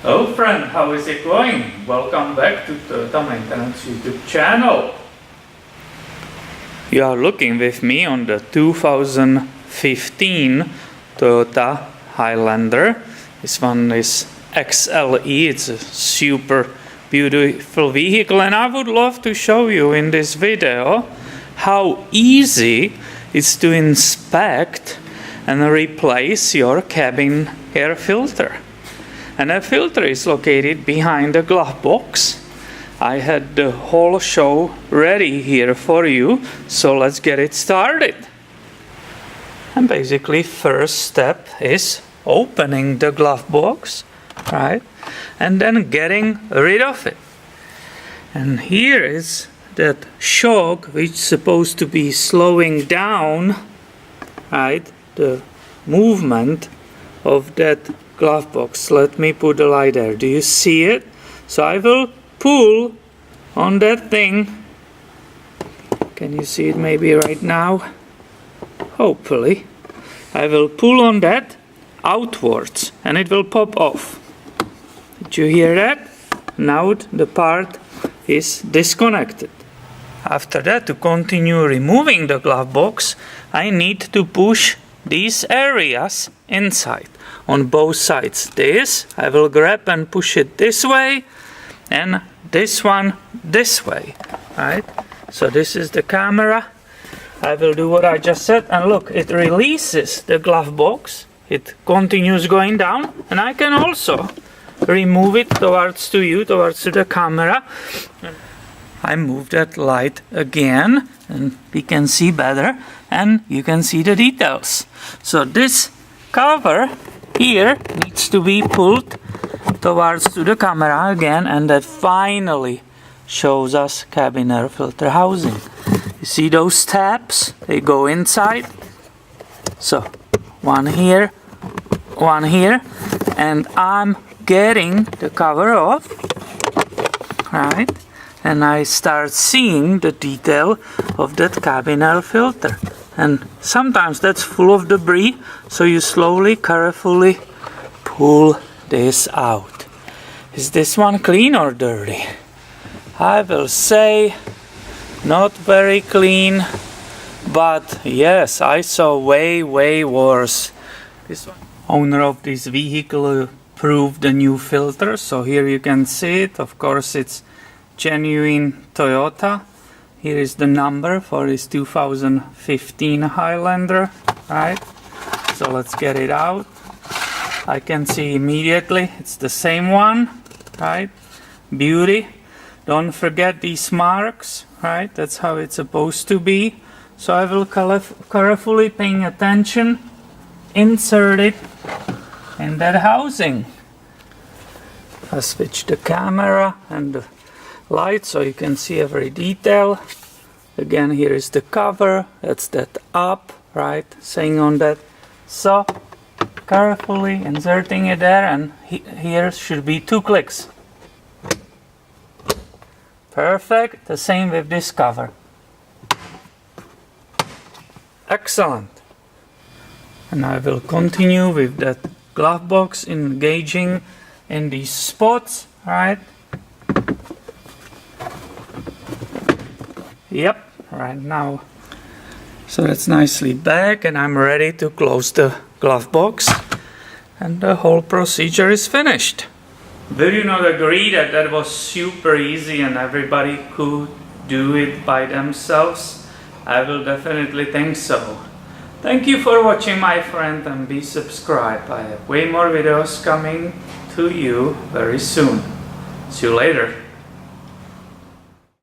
Hello friend, how is it going? Welcome back to Toyota Maintenance YouTube channel. You are looking with me on the 2015 Toyota Highlander. This one is XLE, it's a super beautiful vehicle, and I would love to show you in this video how easy it's to inspect and replace your cabin air filter. And that filter is located behind the glove box. I had the whole show ready here for you, so let's get it started. And basically first step is opening the glove box, right? And then getting rid of it. And here is that shock which is supposed to be slowing down, right, the movement of that glove box. Let me put the light there. Do you see it? So I will pull on that thing. Can you see it maybe right now? Hopefully. I will pull on that outwards and it will pop off. Did you hear that? Now the part is disconnected. After that, to continue removing the glove box, I need to push these areas inside on both sides. This I will grab and push it this way, and this one this way, right? So this is the camera. I will do what I just said, and look, it releases the glove box. It continues going down, and I can also remove it towards the camera. I move that light again and we can see better and you can see the details. So this cover here needs to be pulled towards the camera again, and that finally shows us cabin air filter housing. You see those tabs? They go inside. So one here, and I'm getting the cover off, right? And I start seeing the detail of that cabin air filter. And sometimes that's full of debris, so you slowly, carefully pull this out. Is this one clean or dirty? I will say not very clean, but yes, I saw way worse. This one. Owner of this vehicle approved the new filter, so here you can see it. Of course, it's genuine Toyota. Here is the number for this 2015 Highlander, right? So let's get it out. I can see immediately it's the same one, right? Beauty. Don't forget these marks, right? That's how it's supposed to be. So I will carefully paying attention, insert it in that housing. I switch the camera and the light so you can see every detail. Again, here is the cover. That's that up, right? Saying on that. So carefully inserting it there, and here should be 2 clicks. Perfect. The same with this cover. Excellent. And I will continue with that glove box, engaging in these spots, right? Yep, right now. So that's nicely back, and I'm ready to close the glove box, and the whole procedure is finished. Will you not agree that that was super easy and everybody could do it by themselves? I will definitely think so. Thank you for watching, my friend, and be subscribed. I have way more videos coming to you very soon. See you later.